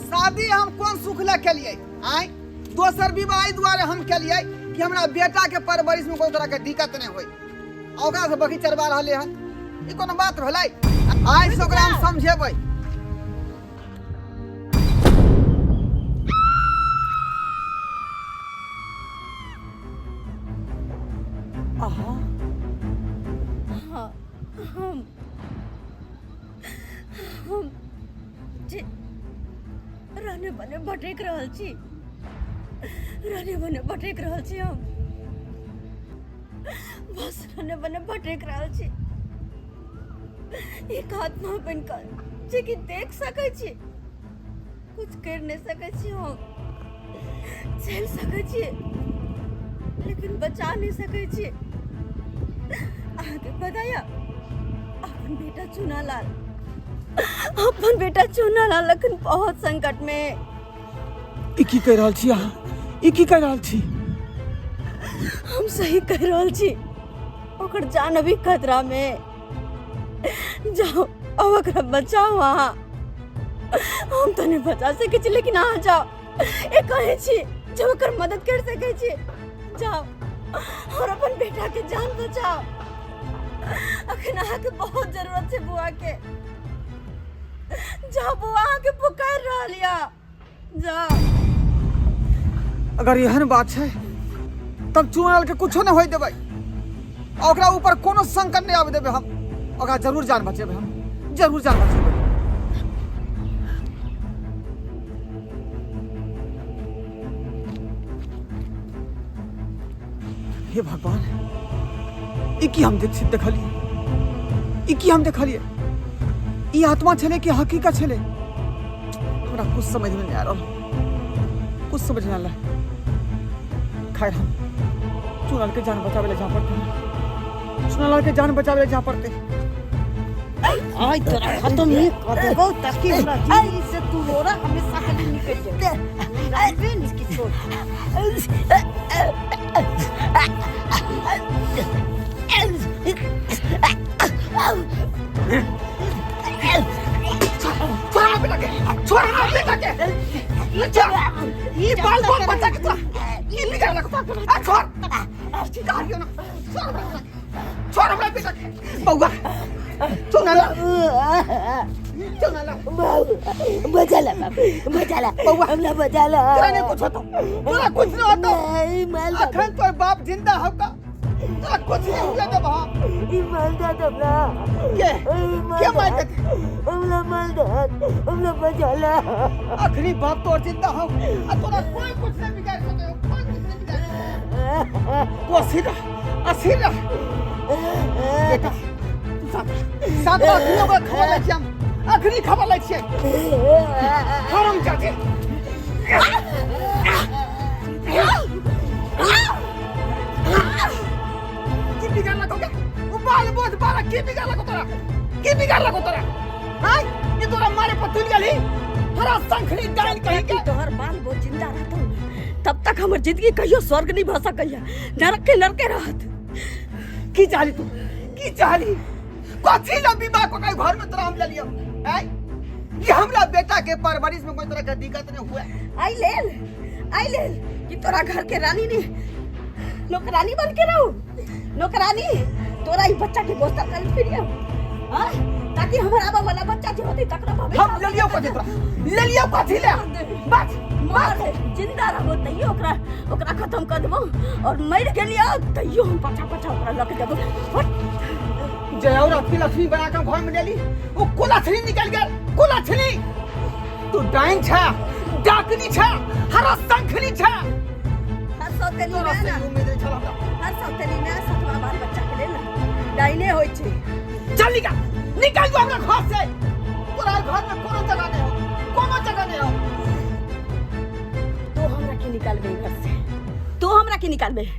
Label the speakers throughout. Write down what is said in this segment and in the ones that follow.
Speaker 1: शादी हम कौन सुख ले के लिए आय दोसर विवाह द्वारे हम के लिए कि हमरा बेटा के परवरिश में कोई तरह के दिक्कत नहीं होई ओकरा से बगी चरबा रहले हन ई कोनो बात भेलै आइ से ओकरा हम समझेबै आहा
Speaker 2: हाँ हम जी रहने बने भटक रहल छी रहने बने भटक रहल छी हम बस रहने बने भटक रहल छी एक हाथ में बन कर जे कि देख सकै छी कुछ कर नहीं सकै छी हम चल सकै छी लेकिन बचा नहीं सकै छी आगे बताया अपन बेटा चुनालाल अपन बेटा चुनालाल लेकिन बहुत संकट में
Speaker 1: ई की कह रहल छी अहाँ ई की कह रहल छी
Speaker 2: हम सही कह रहल छी ओकर जान अभी खतरा में जाओ अब ओकरा बचाओ अहाँ हम तो नहीं बचा सके छी लेकिन अहाँ जाओ ए कहे छी जो ओकर मदद कर सके छी जाओ और अपन बेटा के जान बचाओ अखन अहाँ के बहुत जरूरत है बुआ के जाओ बुआ अहाँ के पुकार रहल या जाओ
Speaker 1: अगर एहन बात है तब चुनाल के कुछो न होय देबै ओकरा ऊपर कोनो संकट नहीं आवे देबै हम ओकरा जरूर जान बचेबै हम जरूर जान बचेबै हे भगवान ई की हम देखलिए ई की हम देखलिए ई आत्मा छले कि हकीकत छले हमरा कुछ समझ में नहीं आ रहा कुछ समझ नहीं आ रहा खैर हम चुनाल के जान बचावे ले जा पड़ते चुनाल के जान बचावे ले जा पड़ते
Speaker 3: आई तेरा खत्म नहीं कर देबो ताकि हमरा जिंदगी से तू रोरा हमेशा के लिए निकल जाए राजवे इसकी छोड़
Speaker 1: छोड़ बेटा के ये बाल बाल बच्चा के ये निकाल लगता छोड़ चिकार क्यों ना छोड़ हमरा बेटा के बउआ चुनाला
Speaker 3: बचाला
Speaker 1: बउआ
Speaker 3: हमला बचाला
Speaker 1: तेरा नहीं कुछ होता तेरा कुछ नहीं होता
Speaker 3: नहीं माल
Speaker 1: अखन तो बाप जिंदा होगा तेरा कुछ नहीं हुआ जब हम
Speaker 3: ई मालदा दबला
Speaker 1: क्या मार दे
Speaker 3: हमला बचाला
Speaker 1: आखिरी बाप तो जिंदा हो और तोरा कोई कुछ नहीं बिगाड़ सके कोई कुछ नहीं बिगाड़ वो असीरा बेटा सात आखिरी ओकरा खबर लै छी हम आखिरी खबर लै छियै हरम जाते की बिगाड़ लगोगे वो बाल बहुत बारा की बिगाड़ लगो तोरा हां ये तोरा मारे पतुल गली हरा संखली डाल कहीं के
Speaker 2: तोहर बाल बहुत जिंदा रहता तब तक हमर जिंदगी कहियो स्वर्ग नहीं भा सकैया नरक के रहत
Speaker 1: की चाहली तू की चाहली कथी ला विवाह को कई घर में तोरा हम ले लियो हैं ये हमरा बेटा के परवरिश में कोई तरह का दिक्कत नहीं हुआ
Speaker 2: आई लेल कि तोरा घर के रानी ने नौकरानी बन के रहू नौकरानी तोरा ई बच्चा के गोस्ता कर फिरियो हां ताकि हमरा आबा वाला बच्चा जे होते तकरा भावे
Speaker 1: हम ले लियो कथी तोरा ले लियो कथी ले बस
Speaker 2: मार जिंदा रहो तइयो ओकरा खत्म कर देबो और मर गेलियो तइयो हम पाछा ओकरा लक देबो
Speaker 1: जय और अपनी लक्ष्मी बना के घर में ले ली वो कुलथनी निकल गया कुलथनी तू डाइन छा डाकनी छा हरा संखनी छा
Speaker 2: हर सौतेली में ना
Speaker 1: उम्मीद नहीं छला हमरा
Speaker 2: हर सौतेली में सतवा बाल बच्चा के लेल डाइने होय छै
Speaker 1: चल निकल जो हमरा घर से पूरा घर में कोनो जगह नहीं हो
Speaker 2: तो हमरा के निकालबे घर से तो हमरा के निकालबे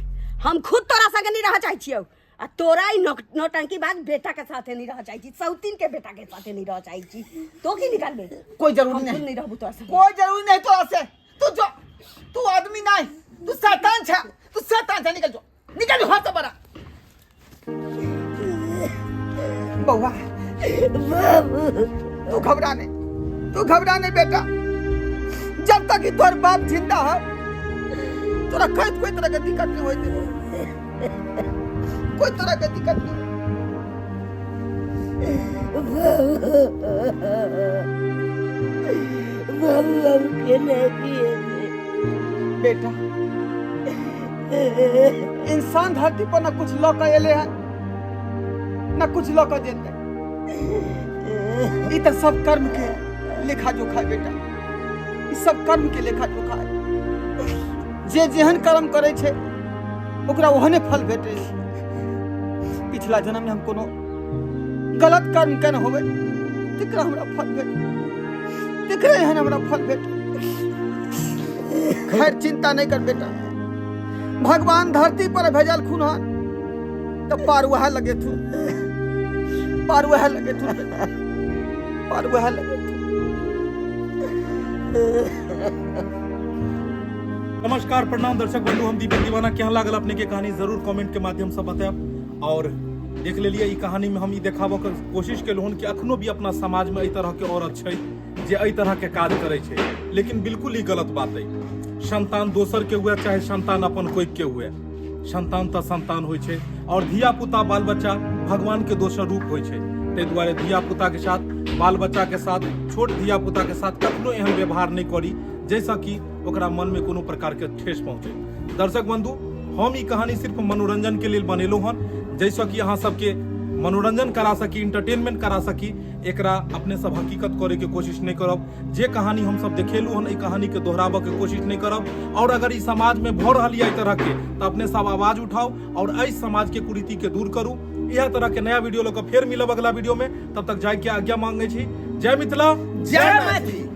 Speaker 2: हम खुद तोरा संग नहीं रह चाहै छियौ आ तोरा ही नौटंकी बाद बेटा के साथे नहीं रह चाहै छी सौतीन के बेटा के साथे नहीं रह चाहै छी तो की निकालबे
Speaker 1: कोई जरूरी नहीं
Speaker 2: नहीं रहबू तोरा संग
Speaker 1: कोई जरूरी नहीं तोरा से तू जो तू आदमी नहीं तू शैतान छा निकल जो हाथ से बड़ा बउआ तू घबरा नहीं बेटा जब तक कि तोर बाप जिंदा है तोरा कोई तरह के दिक्कत नहीं होते, कोई तरह के दिक्कत नहीं। बेटा इंसान धरती पर न कुछ लौका एले है न कुछ लौका देते, ई तो सब कर्म के लेखा जोखा है बेटा, ई सब कर्म के लेखा जोखा है। जे जेहन कर्म करे छे ओकरा ओहने फल भेटे छै। पिछला जन्म में हम कोनो गलत कर्म केने होबे तकरा हमरा फल भेटे, तकरे एहन हमरा फल भेटे। खैर चिंता नहीं कर बेटा, भगवान धरती पर भेजल खून तो पार वह लगे थू, पार वह लगे थू बेटा, पार वह लगे थू।
Speaker 4: नमस्कार प्रणाम दर्शक बंधु, हम दीपक दीवाना। क्या लागल अपने के कहानी जरूर कमेंट के माध्यम से बताएब। और देख लेलिए ई कहानी में हम ई देखाबो के कोशिश केलहुँ हन कि अखनो भी अपना समाज में एहि तरह के औरत छै जे एहि तरह के काज करे छै, लेकिन बिल्कुल ही गलत बात है। संतान दोसर के हुए चाहे संतान अपन कोई के हुए, संतान तो संतान होइ छै और धिया पुता बाल बच्चा भगवान के दोसर रूप होइ छै। ताहि दुआरे धिया पुता के साथ, बाल बच्चा के साथ, छोट धिया पुता के साथ कखनो एहन व्यवहार नहीं करी जैसा कि ओकरा मन में कोनो प्रकार के ठेस पहुंचे। दर्शक बंधु, हम ई कहानी सिर्फ मनोरंजन के लिए बनेलहुँ हन, जैसा कि अहाँ सबके मनोरंजन करा सकी, इंटरटेनमेंट करा सकी, एकरा अपने सब हकीकत करे के कोशिश नहीं करब। जे कहानी हम सब देखेलू हन, ई कहानी के दोहराबे के कोशिश नहीं करब। और अगर ई समाज में भ रहल है तरह के तो अपने सब आवाज उठाओ और एहि समाज के कुरीति के दूर करू। यह तरह के नया वीडियो लेकर फिर मिलब अगला वीडियो में। तब तक जाय के आज्ञा मांगे छी। जय मिथिला,
Speaker 1: जय मैथिली।